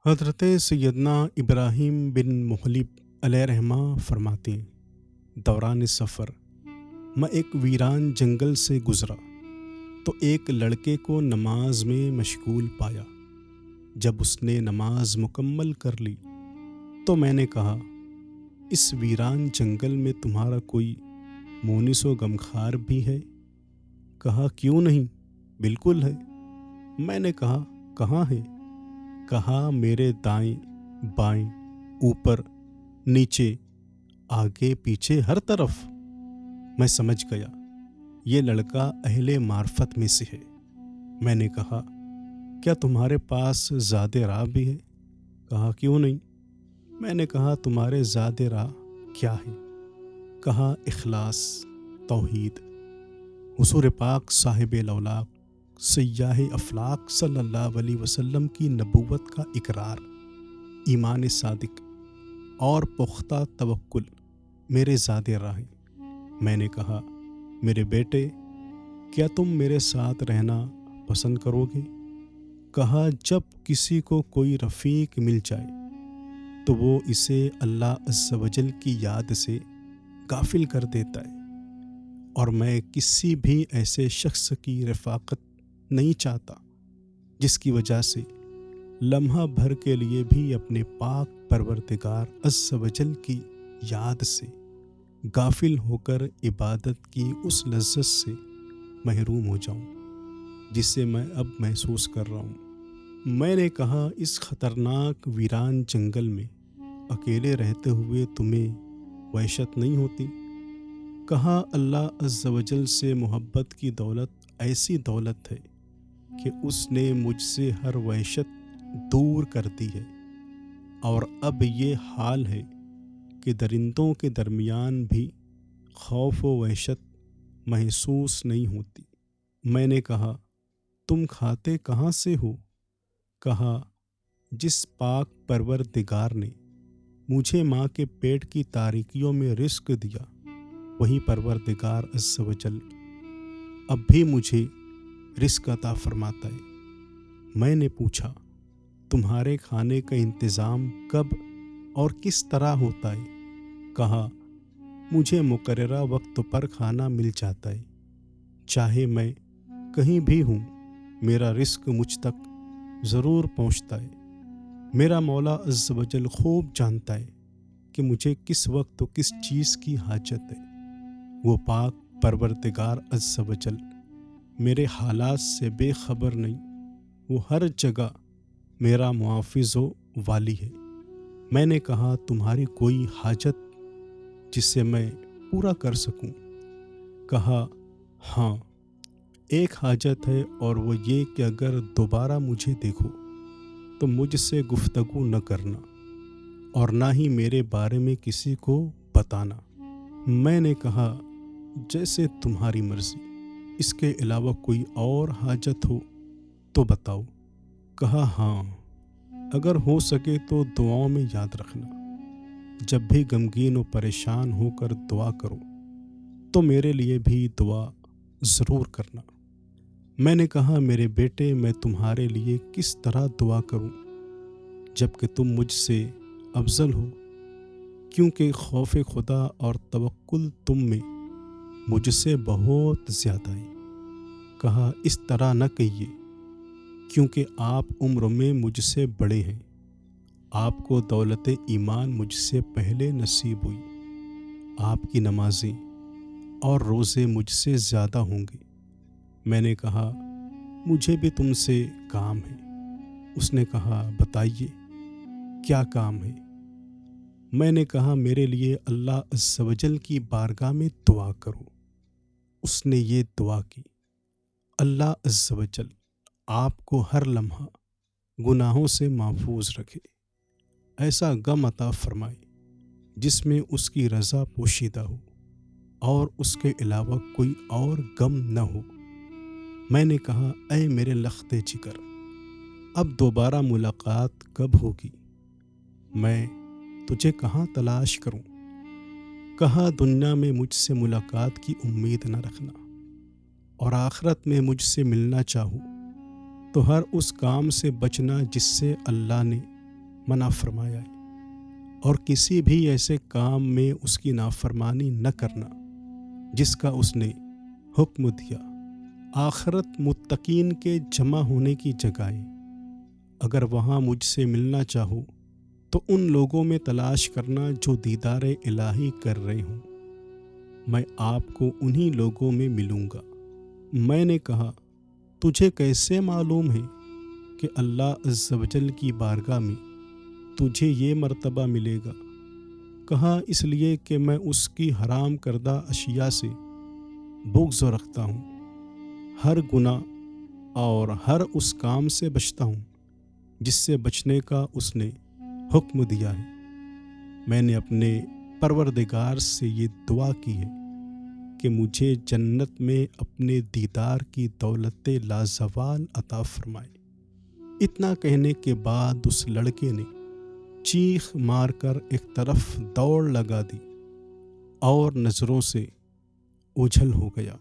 حضرت سیدنا ابراہیم بن محلب علیہ رحمہ فرماتے ہیں، دوران سفر میں ایک ویران جنگل سے گزرا تو ایک لڑکے کو نماز میں مشغول پایا۔ جب اس نے نماز مکمل کر لی تو میں نے کہا، اس ویران جنگل میں تمہارا کوئی مونس و غمخوار بھی ہے؟ کہا، کیوں نہیں، بالکل ہے۔ میں نے کہا، کہاں ہے؟ کہا، میرے دائیں بائیں، اوپر نیچے، آگے پیچھے، ہر طرف۔ میں سمجھ گیا یہ لڑکا اہل معرفت میں سے ہے۔ میں نے کہا، کیا تمہارے پاس زاد راہ بھی ہے؟ کہا، کیوں نہیں۔ میں نے کہا، تمہارے زاد راہ کیا ہے؟ کہا، اخلاص، توحید، حضور پاک صاحب لولاق سیاح افلاق صلی اللہ علیہ وسلم کی نبوت کا اقرار، ایمان صادق اور پختہ توکل میرے زاد راہ ہیں۔ میں نے کہا، میرے بیٹے، کیا تم میرے ساتھ رہنا پسند کرو گے؟ کہا، جب کسی کو کوئی رفیق مل جائے تو وہ اسے اللہ عز و جل کی یاد سے غافل کر دیتا ہے، اور میں کسی بھی ایسے شخص کی رفاقت نہیں چاہتا جس کی وجہ سے لمحہ بھر کے لیے بھی اپنے پاک پروردگار عز و جل کی یاد سے غافل ہو کر عبادت کی اس لذت سے محروم ہو جاؤں جسے میں اب محسوس کر رہا ہوں۔ میں نے کہا، اس خطرناک ویران جنگل میں اکیلے رہتے ہوئے تمہیں وحشت نہیں ہوتی؟ کہا، اللہ عز و جل سے محبت کی دولت ایسی دولت ہے کہ اس نے مجھ سے ہر وحشت دور کر دی ہے، اور اب یہ حال ہے کہ درندوں کے درمیان بھی خوف و وحشت محسوس نہیں ہوتی۔ میں نے کہا، تم کھاتے کہاں سے ہو؟ کہا، جس پاک پروردگار نے مجھے ماں کے پیٹ کی تاریکیوں میں رزق دیا، وہی پروردگار عز و جل اب بھی مجھے رزق عطا فرماتا ہے۔ میں نے پوچھا، تمہارے کھانے کا انتظام کب اور کس طرح ہوتا ہے؟ کہا، مجھے مقررہ وقت پر کھانا مل جاتا ہے، چاہے میں کہیں بھی ہوں، میرا رزق مجھ تک ضرور پہنچتا ہے۔ میرا مولا عز و جل خوب جانتا ہے کہ مجھے کس وقت و کس چیز کی حاجت ہے۔ وہ پاک پروردگار عز و جل میرے حالات سے بے خبر نہیں، وہ ہر جگہ میرا محافظ و والی ہے۔ میں نے کہا، تمہاری کوئی حاجت جسے میں پورا کر سکوں؟ کہا، ہاں، ایک حاجت ہے، اور وہ یہ کہ اگر دوبارہ مجھے دیکھو تو مجھ سے گفتگو نہ کرنا، اور نہ ہی میرے بارے میں کسی کو بتانا۔ میں نے کہا، جیسے تمہاری مرضی، اس کے علاوہ کوئی اور حاجت ہو تو بتاؤ۔ کہا، ہاں، اگر ہو سکے تو دعاؤں میں یاد رکھنا، جب بھی غمگین و پریشان ہو کر دعا کرو تو میرے لیے بھی دعا ضرور کرنا۔ میں نے کہا، میرے بیٹے، میں تمہارے لیے کس طرح دعا کروں جب کہ تم مجھ سے افضل ہو، کیونکہ خوف خدا اور توکل تم میں مجھ سے بہت زیادہ ہے۔ کہا، اس طرح نہ کہیے، کیونکہ آپ عمر میں مجھ سے بڑے ہیں، آپ کو دولت ایمان مجھ سے پہلے نصیب ہوئی، آپ کی نمازیں اور روزے مجھ سے زیادہ ہوں گے۔ میں نے کہا، مجھے بھی تم سے کام ہے۔ اس نے کہا، بتائیے، کیا کام ہے؟ میں نے کہا، میرے لیے اللہ عز و جل کی بارگاہ میں دعا کرو۔ اس نے یہ دعا کی، اللہ عز و جل آپ کو ہر لمحہ گناہوں سے محفوظ رکھے، ایسا غم عطا فرمائے جس میں اس کی رضا پوشیدہ ہو، اور اس کے علاوہ کوئی اور غم نہ ہو۔ میں نے کہا، اے میرے لخت جگر، اب دوبارہ ملاقات کب ہوگی؟ میں تجھے کہاں تلاش کروں؟ کہا، دنیا میں مجھ سے ملاقات کی امید نہ رکھنا، اور آخرت میں مجھ سے ملنا چاہو تو ہر اس کام سے بچنا جس سے اللہ نے منع فرمایا ہے، اور کسی بھی ایسے کام میں اس کی نافرمانی نہ کرنا جس کا اس نے حکم دیا۔ آخرت متقین کے جمع ہونے کی جگہ ہے۔ اگر وہاں مجھ سے ملنا چاہو تو ان لوگوں میں تلاش کرنا جو دیدار الہی کر رہے ہوں، میں آپ کو انہی لوگوں میں ملوں گا۔ میں نے کہا، تجھے کیسے معلوم ہے کہ اللہ عز و جل کی بارگاہ میں تجھے یہ مرتبہ ملے گا؟ کہا، اس لیے کہ میں اس کی حرام کردہ اشیاء سے بغض رکھتا ہوں، ہر گناہ اور ہر اس کام سے بچتا ہوں جس سے بچنے کا اس نے حکم دیا ہے۔ میں نے اپنے پروردگار سے یہ دعا کی ہے کہ مجھے جنت میں اپنے دیدار کی دولت لازوال عطا فرمائے۔ اتنا کہنے کے بعد اس لڑکے نے چیخ مار کر ایک طرف دوڑ لگا دی اور نظروں سے اوجھل ہو گیا۔